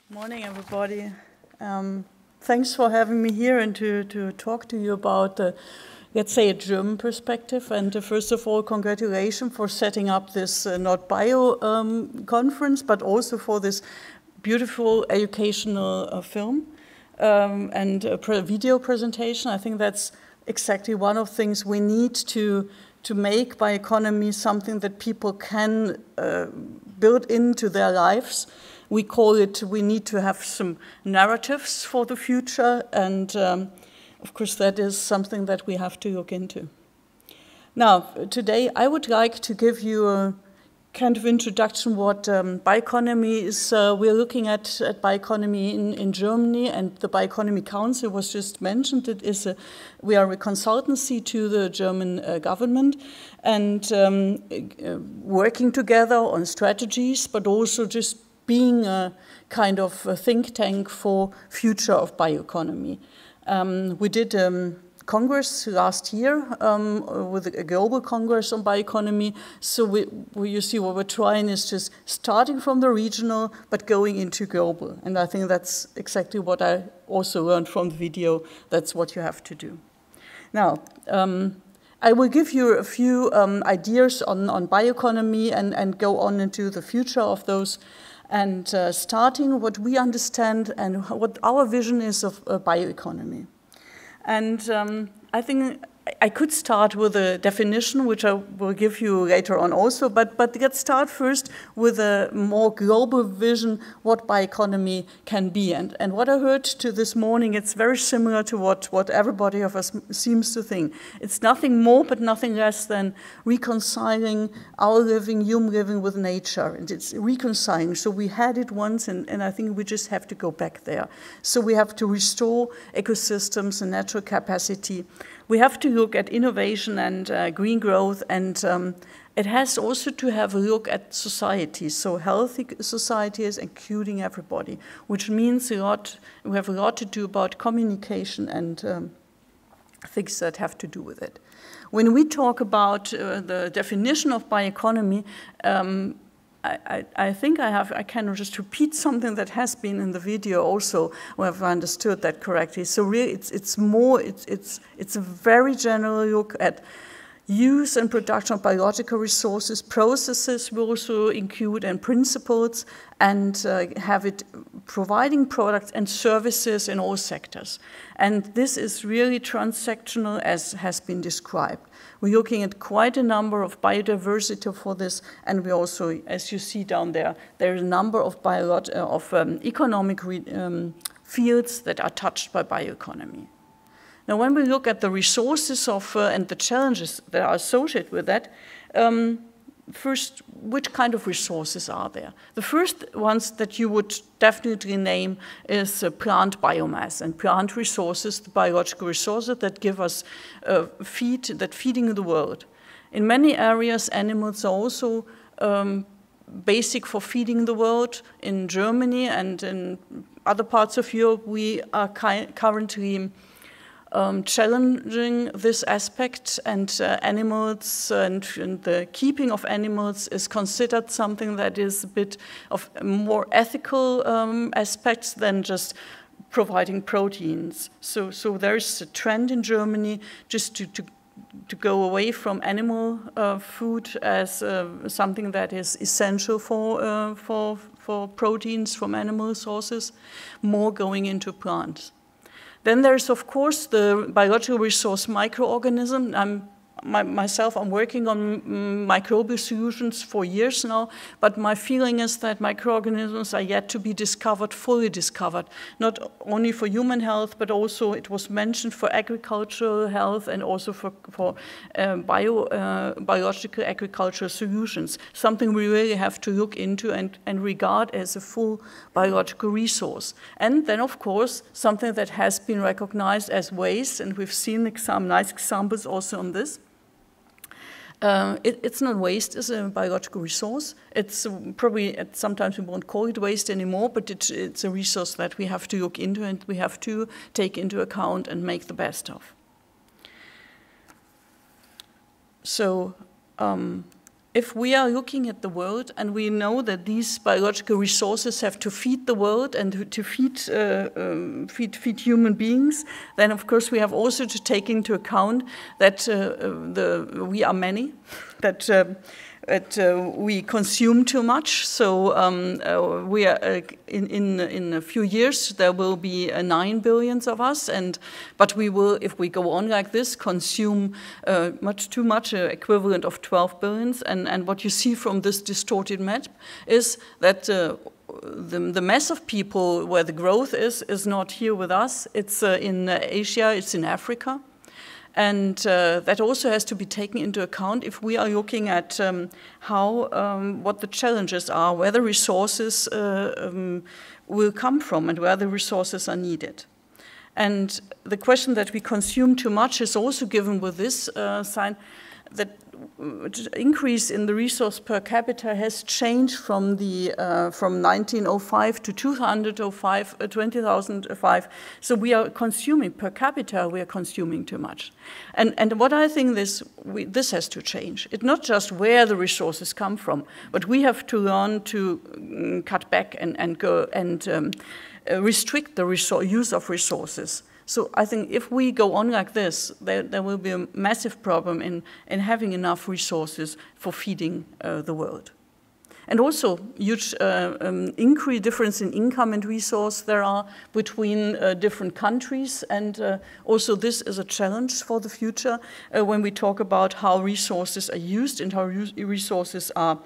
Morning, everybody. Thanks for having me here and to talk to you about, let's say, a German perspective. And first of all, congratulations for setting up this NordBio conference, but also for this beautiful educational film and video presentation. I think that's exactly one of the things we need to make bioeconomy something that people can build into their lives. We call it, we need to have some narratives for the future, and of course that is something that we have to look into. Now, today I would like to give you a kind of introduction what bioeconomy is. We're looking at bioeconomy in Germany, and the Bioeconomy Council was just mentioned. It is we are a consultancy to the German government, and working together on strategies, but also just being a kind of a think tank for future of bioeconomy. We did Congress last year with a global Congress on bioeconomy. So you see what we're trying is just starting from the regional, but going into global. And I think that's exactly what I also learned from the video. That's what you have to do. Now, I will give you a few ideas on bioeconomy and go on into the future of those. And starting what we understand and what our vision is of bioeconomy. And I think I could start with a definition, which I will give you later on also, but let's start first with a more global vision what bioeconomy can be. And what I heard to this morning, it's very similar to what everybody of us seems to think. It's nothing more but nothing less than reconciling our living, human living with nature. And it's reconciling. So we had it once, and I think we just have to go back there. So we have to restore ecosystems and natural capacity. We have to look at innovation and green growth, and it has also to have a look at society, so healthy societies, including everybody, which means a lot. We have a lot to do about communication and things that have to do with it. When we talk about the definition of bioeconomy, I think I can just repeat something that has been in the video also, where I've understood that correctly. So really, it's a very general look at use and production of biological resources, processes we also include, and principles, and have it providing products and services in all sectors. And this is really transactional, as has been described. We're looking at quite a number of biodiversity for this, and we also, as you see down there, there's a number of economic fields that are touched by bioeconomy. Now, when we look at the resources and the challenges that are associated with that, first, which kind of resources are there? The first ones that you would definitely name is plant biomass and plant resources, the biological resources that give us feeding the world. In many areas, animals are also basic for feeding the world. In Germany and in other parts of Europe, we are currently challenging this aspect, and animals and the keeping of animals is considered something that is a bit of more ethical aspects than just providing proteins. So there's a trend in Germany just to go away from animal food as something that is essential for proteins from animal sources, more going into plants. Then there's, of course, the biological resource microorganism. Myself, I'm working on microbial solutions for years now, but my feeling is that microorganisms are yet to be discovered, fully discovered, not only for human health, but also it was mentioned for agricultural health and also for biological agricultural solutions, something we really have to look into and regard as a full biological resource. And then, of course, something that has been recognized as waste, and we've seen some nice examples also on this. It's not waste, it's a biological resource. It's probably, sometimes we won't call it waste anymore, but it's a resource that we have to look into and we have to take into account and make the best of. So if we are looking at the world and we know that these biological resources have to feed the world and to feed human beings, then of course we have also to take into account that we are many, that we consume too much. So we are in a few years there will be 9 billion of us, but we will, if we go on like this, consume much too much, equivalent of 12 billion. And what you see from this distorted map is that the mass of people where the growth is not here with us. It's in Asia, it's in Africa. And that also has to be taken into account if we are looking at what the challenges are, where the resources will come from and where the resources are needed. And the question that we consume too much is also given with this sign that increase in the resource per capita has changed from 1905 to 2005. So we are consuming per capita. We are consuming too much, and what I think this has to change. It's not just where the resources come from, but we have to learn to cut back and go and restrict the use of resources. So I think if we go on like this, there will be a massive problem in having enough resources for feeding the world. And also huge increase difference in income and resource there are between different countries, and also this is a challenge for the future when we talk about how resources are used and how resources are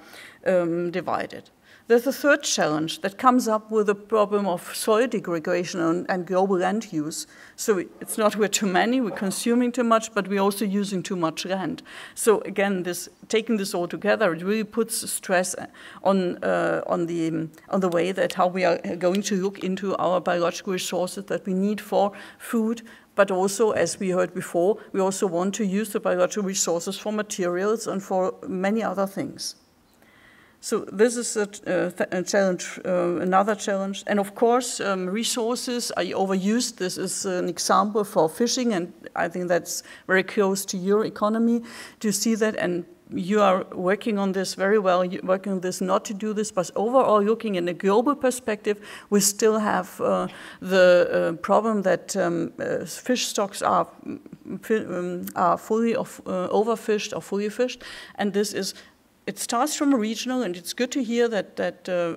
divided. There's a third challenge that comes up with the problem of soil degradation and global land use. So it's not we're too many, we're consuming too much, but we're also using too much land. So again, taking this all together, it really puts stress on the way that how we are going to look into our biological resources that we need for food, but also, as we heard before, we also want to use the biological resources for materials and for many other things. So this is a challenge, another challenge. And of course, resources are overused. This is an example for fishing, and I think that's very close to your economy to see that. And you are working on this very well, working on this not to do this, but overall looking in a global perspective, we still have the problem that fish stocks are fully overfished or fully fished, and this is. It starts from regional, and it's good to hear that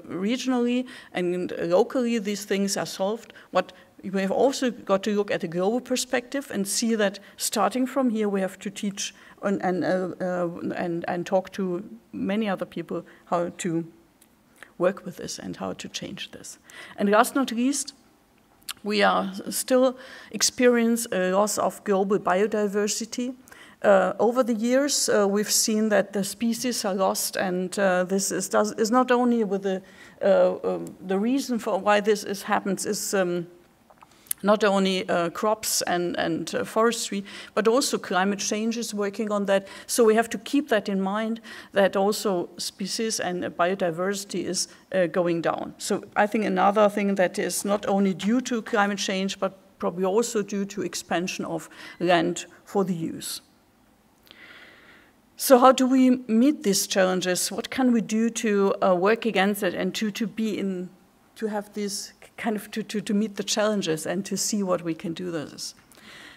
regionally and locally these things are solved. What we have also got to look at a global perspective and see that starting from here we have to teach and talk to many other people how to work with this and how to change this. And last not least, we are still experience a loss of global biodiversity. Over the years, we've seen that the species are lost, and this is not only with the reason for why this happens is not only crops and forestry, but also climate change is working on that. So we have to keep that in mind, that also species and biodiversity is going down. So I think another thing that is not only due to climate change, but probably also due to expansion of land for the use. So how do we meet these challenges? What can we do to work against it and to have this kind of to meet the challenges and to see what we can do with this?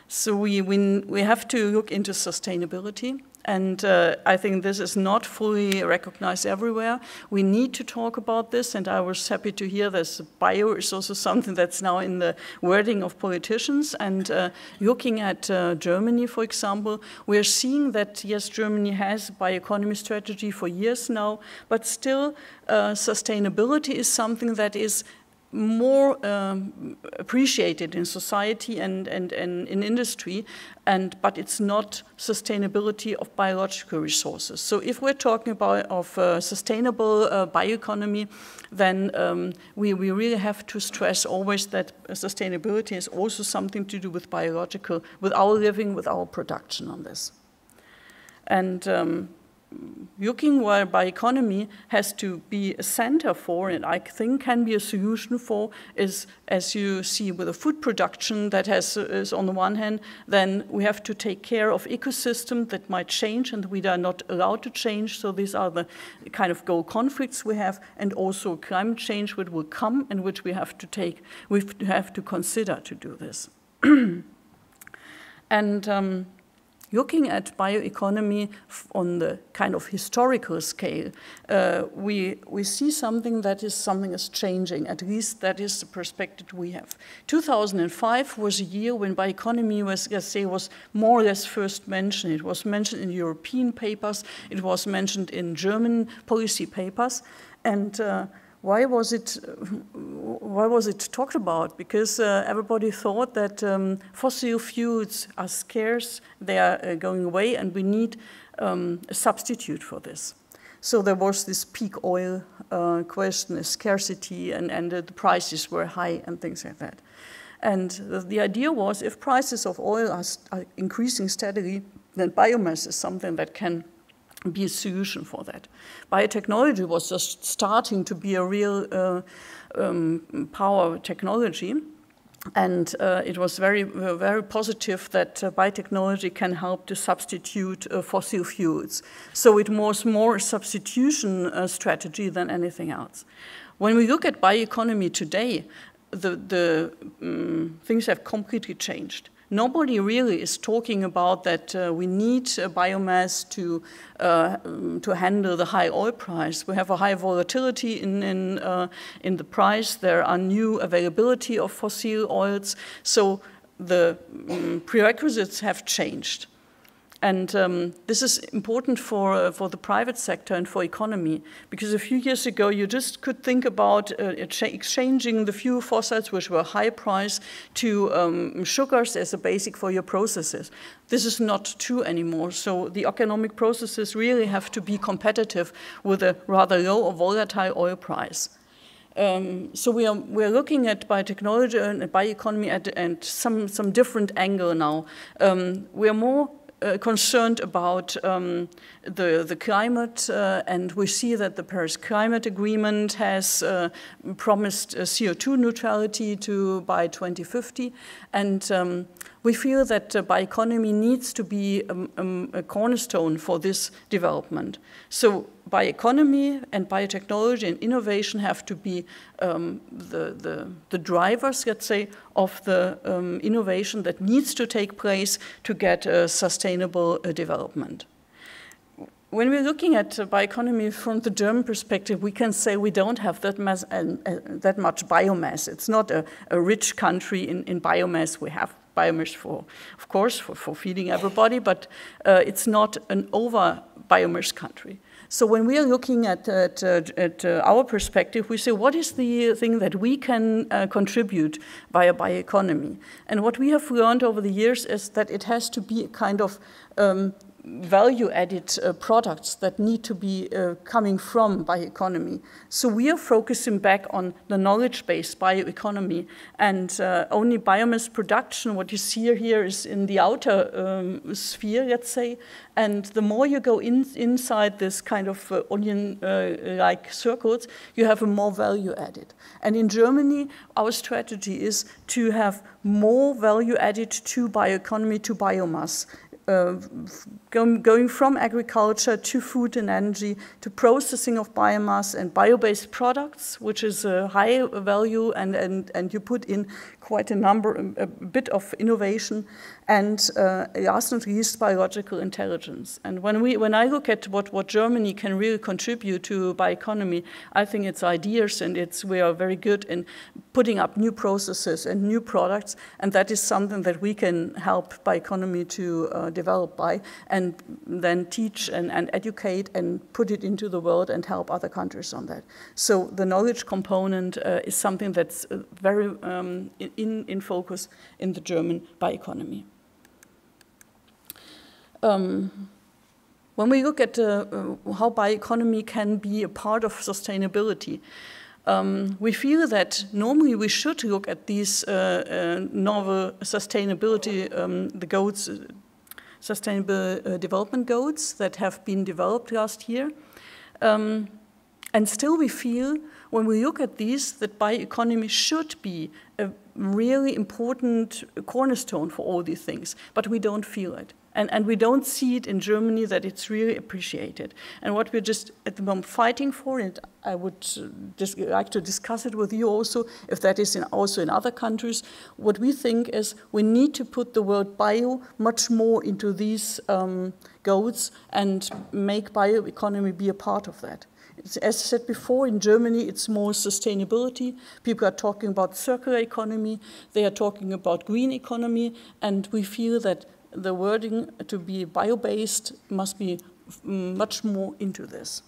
So we have to look into sustainability, and I think this is not fully recognized everywhere. We need to talk about this, and I was happy to hear that bio is also something that's now in the wording of politicians. And looking at Germany, for example, we're seeing that, yes, Germany has a bioeconomy strategy for years now, but still sustainability is something that is more appreciated in society and in industry, but it's not sustainability of biological resources. So if we're talking about sustainable bioeconomy, then we really have to stress always that sustainability is also something to do with biological, with our living, with our production on this. And looking where bioeconomy has to be a center for, and I think can be a solution for, is, as you see with the food production that is on the one hand, then we have to take care of ecosystems that might change and we are not allowed to change. So these are the kind of goal conflicts we have, and also climate change which will come and which we have to consider to do this. And looking at bioeconomy on the kind of historical scale, we see something is changing. At least that is the perspective we have. 2005 was a year when bioeconomy was more or less first mentioned. It was mentioned in European papers. It was mentioned in German policy papers, and why was it talked about? Because everybody thought that fossil fuels are scarce, they are going away, and we need a substitute for this. So there was this peak oil question, scarcity, and the prices were high and things like that. And the idea was, if prices of oil are increasing steadily, then biomass is something that can be a solution for that. Biotechnology was just starting to be a real power technology, and it was very, very positive that biotechnology can help to substitute fossil fuels. So it was more a substitution strategy than anything else. When we look at bioeconomy today, the things have completely changed. Nobody really is talking about that we need biomass to handle the high oil price. We have a high volatility in the price. There are new availability of fossil oils. So the prerequisites have changed. And this is important for the private sector and for economy, because a few years ago you just could think about exchanging the few fossils, which were high price, to sugars as a basic for your processes. This is not true anymore. So the economic processes really have to be competitive with a rather low or volatile oil price. So we are looking at biotechnology and bioeconomy at some different angle now. We are more concerned about the climate, and we see that the Paris Climate Agreement has promised CO2 neutrality by 2050, and we feel that bioeconomy needs to be a cornerstone for this development. So bioeconomy and biotechnology and innovation have to be the drivers, let's say, of the innovation that needs to take place to get a sustainable development. When we're looking at bioeconomy from the German perspective, we can say we don't have that much biomass. It's not a rich country in biomass. We have biomass of course, for feeding everybody, but it's not an over-biomass country. So when we are looking at our perspective, we say, what is the thing that we can contribute via bioeconomy? And what we have learned over the years is that it has to be a kind of value-added products that need to be coming from bioeconomy. So we are focusing back on the knowledge-based bioeconomy, and only biomass production, what you see here is in the outer sphere, let's say, and the more you go inside this kind of onion-like circles, you have a more value added. And in Germany, our strategy is to have more value added to bioeconomy, to biomass. Going from agriculture to food and energy to processing of biomass and bio-based products, which is a high value, and you put in quite a bit of innovation, and last not least, biological intelligence. And when I look at what Germany can really contribute to bioeconomy, I think it's ideas, and we are very good in putting up new processes and new products, and that is something that we can help bioeconomy to develop by, and then teach and educate and put it into the world and help other countries on that. So the knowledge component is something that's very in focus in the German bioeconomy. When we look at how bioeconomy can be a part of sustainability, we feel that normally we should look at these novel sustainability, the goals Sustainable Development Goals that have been developed last year. And still we feel, when we look at these, that bioeconomy should be a really important cornerstone for all these things, but we don't feel it. And we don't see it in Germany that it's really appreciated. And what we're just at the moment fighting for, and I would just like to discuss it with you also, if that is also in other countries, what we think is we need to put the word bio much more into these goals and make bioeconomy be a part of that. As I said before, in Germany, it's more sustainability. People are talking about circular economy. They are talking about green economy. And we feel that the wording to be bio-based must be much more into this.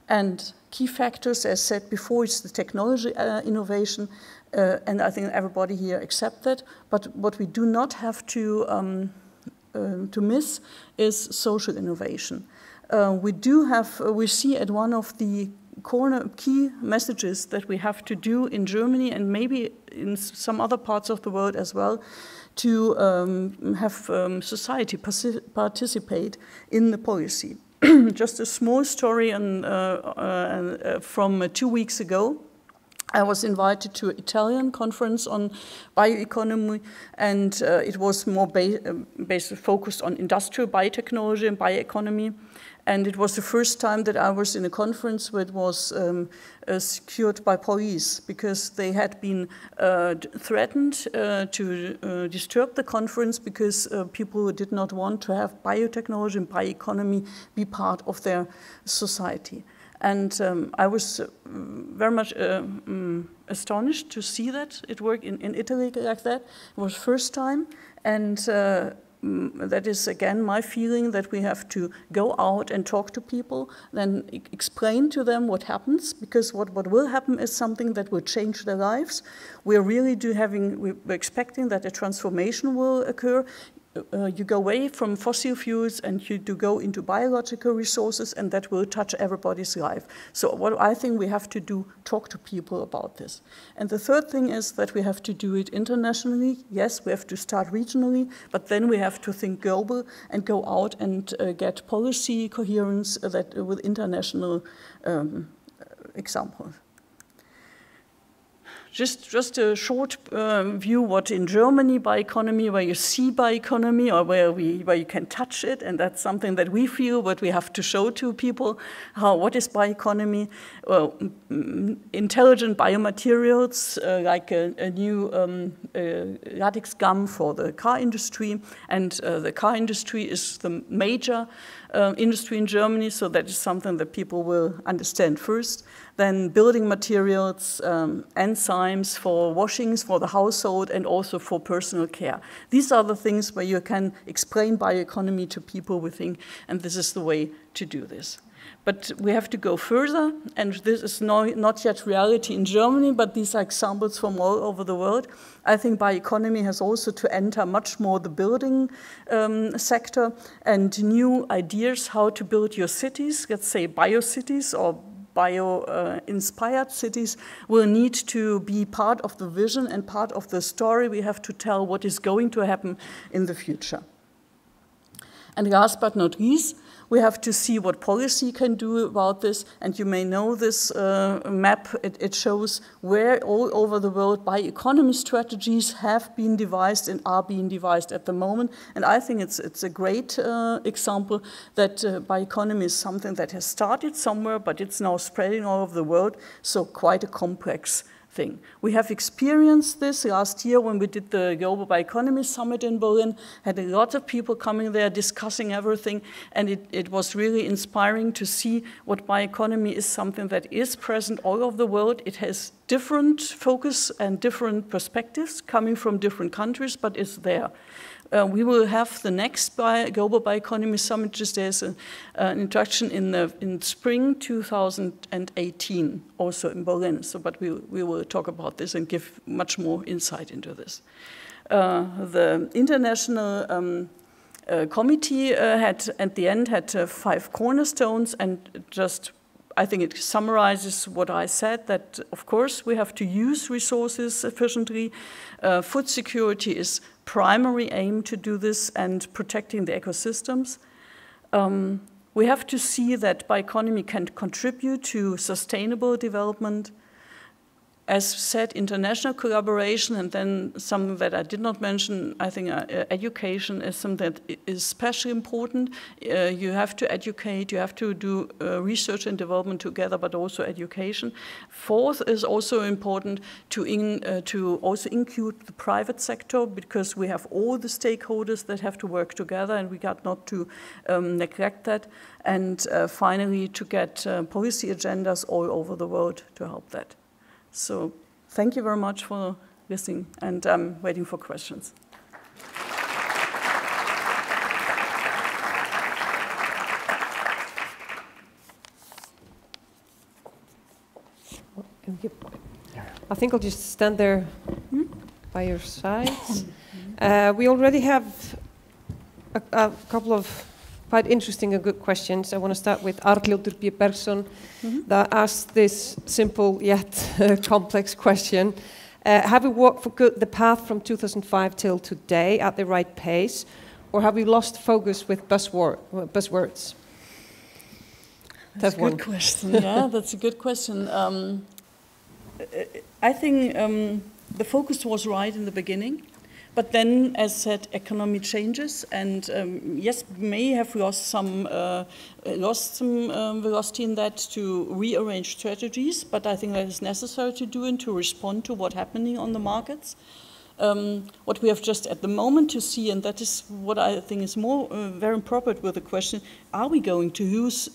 And key factors, as said before, is the technology innovation. And I think everybody here accepts that. But what we do not have to miss is social innovation. We see at one of the key messages that we have to do in Germany and maybe in some other parts of the world as well, to have society participate in the policy. Just a small story from 2 weeks ago. I was invited to an Italian conference on bioeconomy, and it was more basically focused on industrial biotechnology and bioeconomy. And it was the first time that I was in a conference where it was secured by police, because they had been threatened to disturb the conference because people did not want to have biotechnology and bioeconomy be part of their society. And I was very much astonished to see that it worked in Italy like that. It was first time, and that is again my feeling, that we have to go out and talk to people, then explain to them what happens, because what will happen is something that will change their lives. We're expecting that a transformation will occur. You go away from fossil fuels and you do go into biological resources, and that will touch everybody's life. So what I think we have to do, talk to people about this. And the third thing is that we have to do it internationally. Yes, we have to start regionally, but then we have to think global and go out and get policy coherence with international examples. Just a short view what in Germany bioeconomy, where you see bioeconomy or where you can touch it, and that's something that we feel what we have to show to people. What is bioeconomy? Well, intelligent biomaterials like a new latex gum for the car industry, and the car industry is the major industry in Germany, so that is something that people will understand first. Then building materials, enzymes for washings for the household and also for personal care. These are the things where you can explain bioeconomy to people, we think, and this is the way to do this. But we have to go further, and this is not yet reality in Germany, but these are examples from all over the world. I think bioeconomy has also to enter much more the building sector, and new ideas how to build your cities, let's say bio-cities or bio-inspired cities, will need to be part of the vision and part of the story we have to tell what is going to happen in the future. And last but not least, we have to see what policy can do about this. And you may know this map. It shows where all over the world bioeconomy strategies have been devised and are being devised at the moment. And I think it's a great example that bioeconomy is something that has started somewhere, but it's now spreading all over the world. So quite a complex thing. We have experienced this last year when we did the Global Bioeconomy Summit in Berlin, had a lot of people coming there discussing everything, and it was really inspiring to see what bioeconomy is something that is present all over the world. It has different focus and different perspectives coming from different countries, but it's there. We will have the next Global Bioeconomy Summit, just there's an introduction in spring 2018, also in Berlin. So, but we will talk about this and give much more insight into this. The international committee at the end had 5 cornerstones, and just I think it summarizes what I said, that of course we have to use resources efficiently. Food security is primary aim to do this, and protecting the ecosystems. We have to see that bioeconomy can contribute to sustainable development. As said, international collaboration, and then something that I did not mention, I think education is something that is especially important. You have to educate, you have to do research and development together, but also education. Fourth is also important to also include the private sector, because we have all the stakeholders that have to work together, and we got not to neglect that. And finally, to get policy agendas all over the world to help that. So thank you very much for listening, and I'm waiting for questions. I think I'll just stand there by your sides. We already have a couple of quite interesting and good questions. I want to start with Arnljótur B. Bergson that asked this simple yet complex question. Have we walked for good the path from 2005 till today at the right pace, or have we lost focus with buzzwords? That's a good question. Yeah, that's a good question. I think the focus was right in the beginning. But then, as said, economy changes, and yes, we may have lost some velocity in that to rearrange strategies. But I think that is necessary to do and to respond to what's happening on the markets. What we have just at the moment to see, and that is what I think is more very appropriate with the question: are we going to use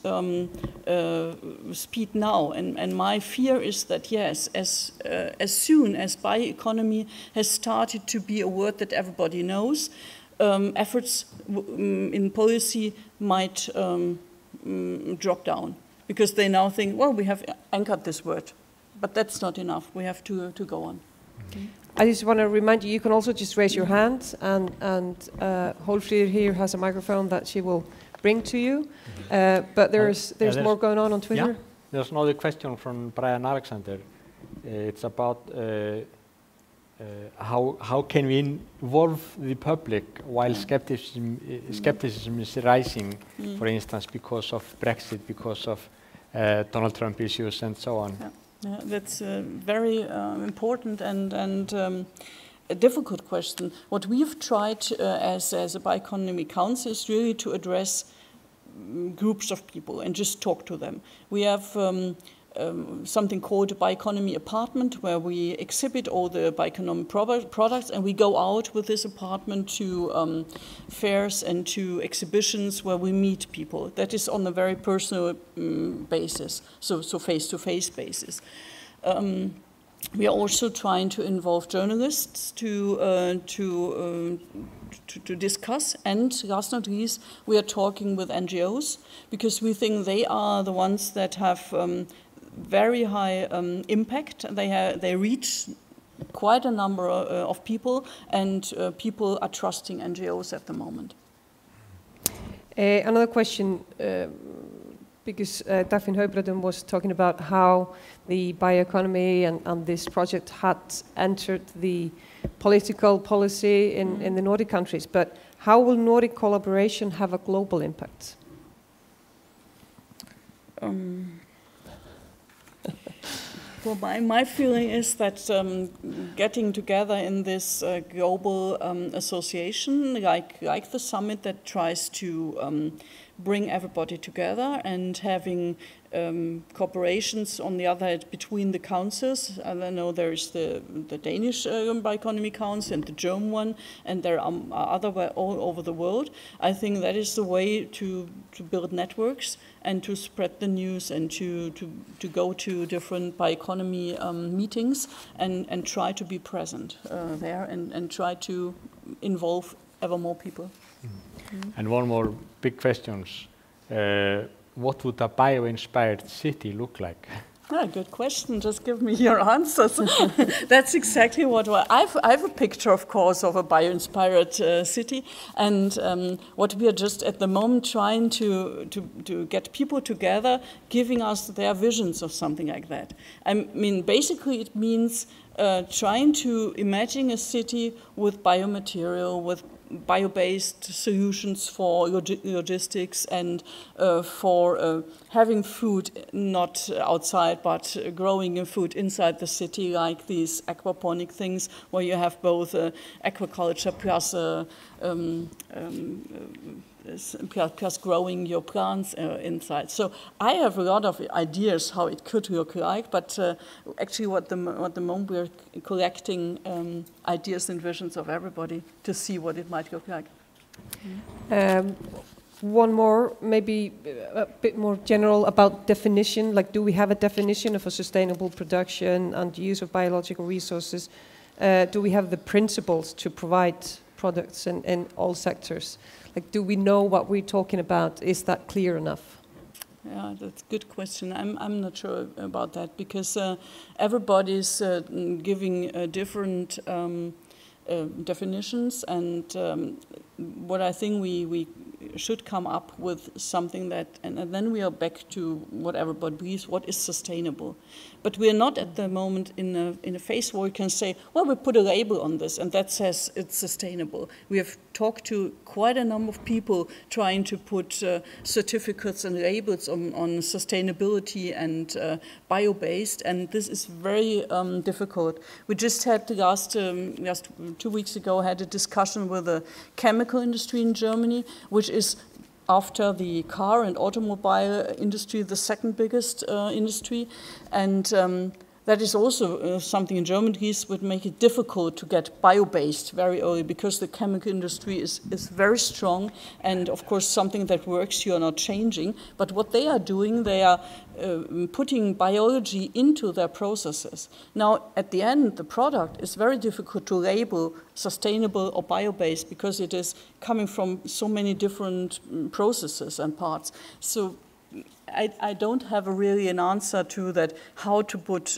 speed now? And my fear is that yes, as soon as bioeconomy has started to be a word that everybody knows, efforts in policy might drop down, because they now think, well, we have anchored this word, but that's not enough. We have to go on. I just want to remind you, you can also just raise your hand, and Hólfríður here has a microphone that she will bring to you. But there's more going on Twitter. Yeah, there's another question from Brian Alexander. It's about how can we involve the public while skepticism is rising, for instance, because of Brexit, because of Donald Trump issues and so on. Yeah. Yeah, that's a very important and a difficult question. What we've tried as a Bioeconomy Council is really to address groups of people and just talk to them. We have something called a Bioeconomy apartment, where we exhibit all the bioeconomy products, and we go out with this apartment to fairs and to exhibitions where we meet people. That is on a very personal basis, so face-to-face basis. We are also trying to involve journalists to discuss, and last not least, we are talking with NGOs, because we think they are the ones that have very high impact. They reach quite a number of people, and people are trusting NGOs at the moment. Another question, because Dagfinn Høybråten was talking about how the bioeconomy and this project had entered the political policy in the Nordic countries, but how will Nordic collaboration have a global impact? Well, my feeling is that getting together in this global association, like the summit that tries to bring everybody together, and having cooperations on the other hand between the councils. And I know there is the Danish Bioeconomy Council and the German one, and there are other all over the world. I think that is the way to build networks and to spread the news, and to go to different bioeconomy meetings and try to be present there and try to involve ever more people. And one more big question. What would a bio-inspired city look like? Yeah, good question. Just give me your answers. That's exactly what I have a picture, of course, of a bio-inspired city, and what we are just at the moment trying to get people together, giving us their visions of something like that. I mean, basically, it means trying to imagine a city with biomaterial, with bio-based solutions for logistics and for having food not outside but growing food inside the city, like these aquaponic things where you have both aquaculture plus plus growing your plants inside. So I have a lot of ideas how it could look like, but actually at the moment we're collecting ideas and visions of everybody to see what it might look like. One more, maybe a bit more general about definition, like do we have a definition of a sustainable production and use of biological resources? Do we have the principles to provide products in all sectors? Like, do we know what we're talking about? Is that clear enough? Yeah, that's a good question. I'm not sure about that because everybody's giving different definitions, and what I think we should come up with something that, and then we are back to what everybody believes, what is sustainable. But we are not at the moment in a phase where we can say, well, we put a label on this and that says it's sustainable. We have talked to quite a number of people trying to put certificates and labels on sustainability and bio-based, and this is very difficult. We just had last 2 weeks ago had a discussion with the chemical industry in Germany, which is after the car and automobile industry, the second biggest industry. And that is also something in Germany would make it difficult to get bio-based very early because the chemical industry is very strong, and of course something that works you are not changing. But what they are doing, they are putting biology into their processes. Now at the end the product is very difficult to label sustainable or bio-based because it is coming from so many different processes and parts. So I don't have really an answer to that, how to put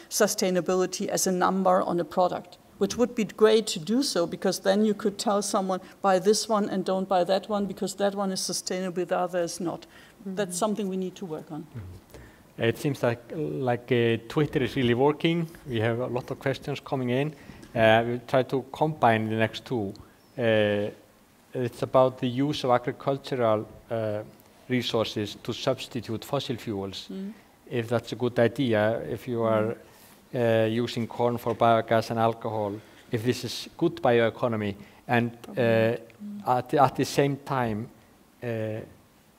sustainability as a number on a product, which would be great to do so, because then you could tell someone, buy this one and don't buy that one, because that one is sustainable, the other is not. Mm-hmm. That's something we need to work on. Mm-hmm. It seems like Twitter is really working. We have a lot of questions coming in. We'll try to combine the next two. It's about the use of agricultural resources to substitute fossil fuels. Mm. If that's a good idea, if you are using corn for biogas and alcohol, if this is good bioeconomy, and at the same time,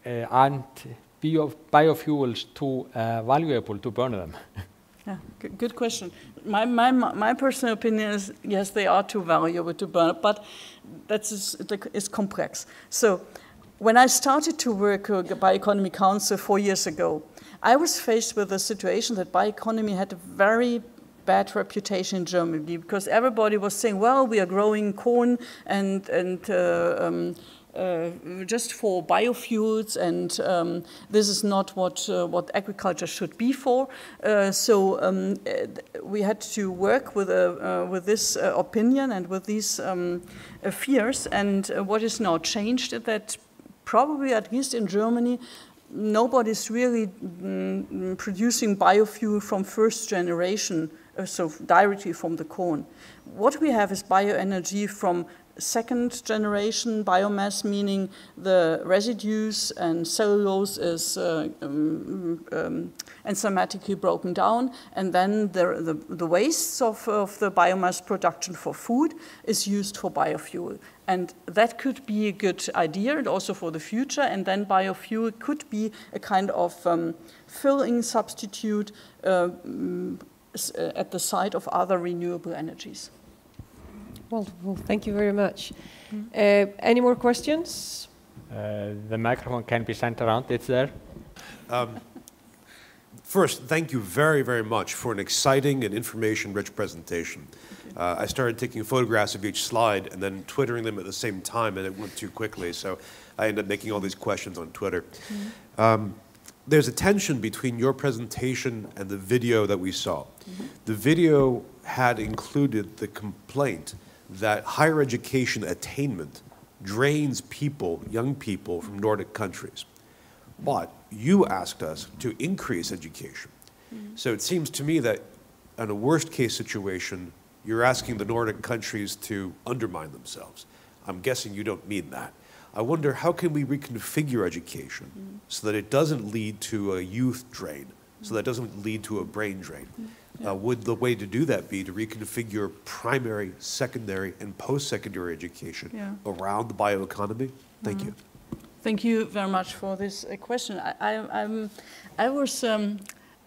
aren't biofuels too valuable to burn them? Yeah, good question. My personal opinion is, yes, they are too valuable to burn, but it's complex. So, when I started to work at the Bioeconomy Council 4 years ago, I was faced with a situation that bioeconomy had a very bad reputation in Germany because everybody was saying, well, we are growing corn and just for biofuels, and this is not what agriculture should be for. So we had to work with this opinion and with these fears. And what is now changed is that probably, at least in Germany, nobody's really producing biofuel from first generation, so directly from the corn. What we have is bioenergy from second generation biomass, meaning the residues and cellulose is enzymatically broken down, and then the wastes of the biomass production for food is used for biofuel. And that could be a good idea, and also for the future. And then biofuel could be a kind of fill-in substitute at the site of other renewable energies. Well, thank you very much. Any more questions? The microphone can be sent around. It's there. First, thank you very, very much for an exciting and information-rich presentation. I started taking photographs of each slide and then twittering them at the same time, and it went too quickly, so I ended up making all these questions on Twitter. there's a tension between your presentation and the video that we saw. The video had included the complaint that higher education attainment drains people, young people, from Nordic countries. But you asked us to increase education. So it seems to me that in a worst case situation, you're asking the Nordic countries to undermine themselves. I'm guessing you don't mean that. I wonder, how can we reconfigure education so that it doesn't lead to a youth drain, so that it doesn't lead to a brain drain? Would the way to do that be to reconfigure primary, secondary, and post-secondary education around the bioeconomy? Thank you. Thank you very much for this question.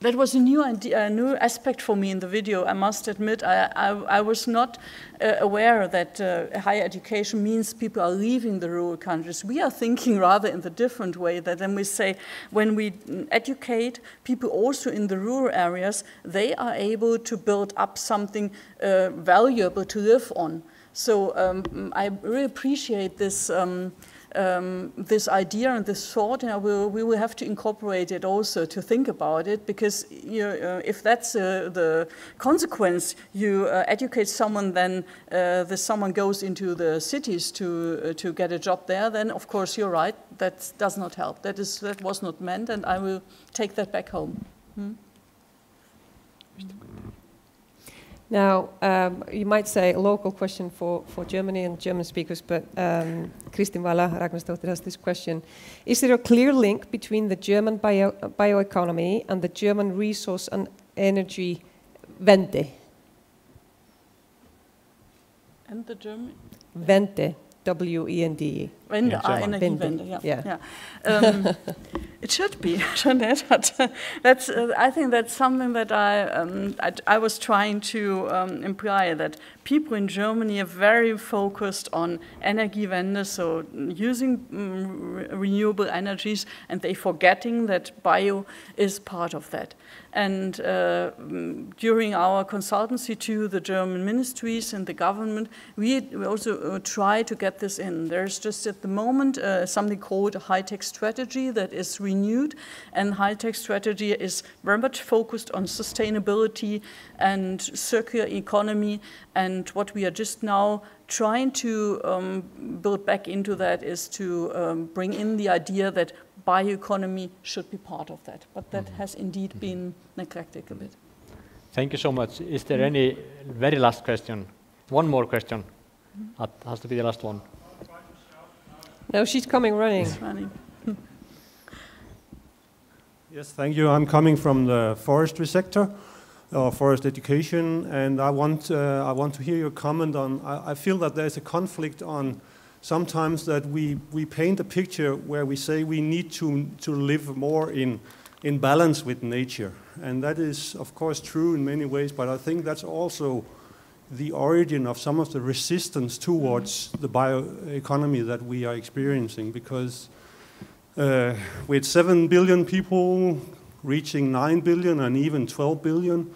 That was a new idea, a new aspect for me in the video. I must admit, I was not aware that higher education means people are leaving the rural countries. We are thinking rather in the different way, that then we say, when we educate people also in the rural areas, they are able to build up something valuable to live on. So I really appreciate this this idea and this thought, and we will have to incorporate it also to think about it, because if that's the consequence, you educate someone, then someone goes into the cities to get a job there, then of course you're right, that does not help. That was not meant, and I will take that back home. Now, you might say a local question for Germany and German speakers, but Kristin Walla, Ragnarsdóttir, has this question. Is there a clear link between the German bioeconomy and the German resource and energy Wende? And the German? Wende, W-E-N-D-E. Wende, Wende, yeah. It should be, shouldn't it? That's, I think that's something that I was trying to imply, that people in Germany are very focused on Energiewende, so using renewable energies, and they forgetting that bio is part of that. And during our consultancy to the German ministries and the government, we also try to get this in. There's just at the moment something called a high-tech strategy that is renewed, and high-tech strategy is very much focused on sustainability and circular economy, and what we are just now trying to build back into that is to bring in the idea that bioeconomy should be part of that, but that has indeed been neglected a bit. Thank you so much. Is there any very last question? One more question. That has to be the last one. No, she's coming running. She's running. Yes, thank you. I'm coming from the forestry sector, forest education, and I want to hear your comment on. I feel that there's a conflict on sometimes that we paint a picture where we say we need to live more in balance with nature, and that is of course true in many ways. But I think that's also the origin of some of the resistance towards the bioeconomy that we are experiencing, because with 7 billion people reaching 9 billion and even 12 billion,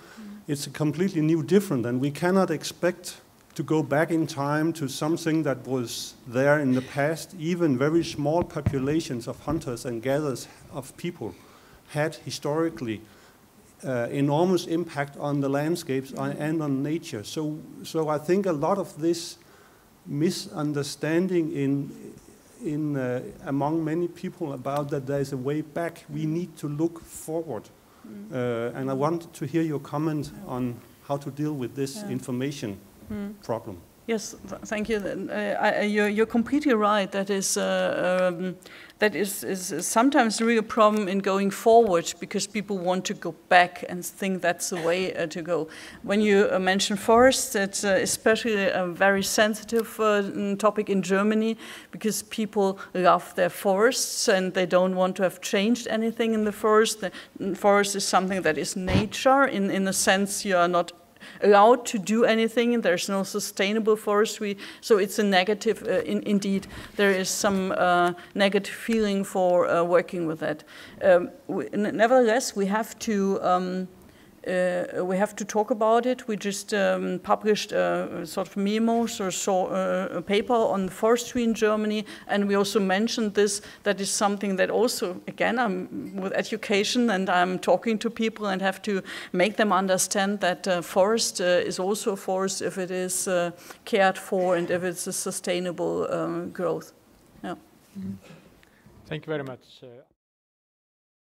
it's a completely new different, and we cannot expect to go back in time to something that was there in the past. Even very small populations of hunters and gatherers of people had historically enormous impact on the landscapes and on nature. So I think a lot of this misunderstanding among many people about that there's a way back, we need to look forward. And I want to hear your comment on how to deal with this information problem. Yes, thank you. You're completely right. That is sometimes really a problem in going forward, because people want to go back and think that's the way to go. When you mention forests, it's especially a very sensitive topic in Germany, because people love their forests and they don't want to have changed anything in the forest. The forest is something that is nature. In a sense, you are not allowed to do anything, there's no sustainable forestry, so it's a negative, indeed, there is some negative feeling for working with that. Nevertheless, we have to we have to talk about it. We just published sort of memos or a paper on forestry in Germany, and we also mentioned this. That is something that also, again, I'm with education and I'm talking to people and have to make them understand that forest is also a forest if it is cared for and if it's a sustainable growth. Yeah. Thank you very much.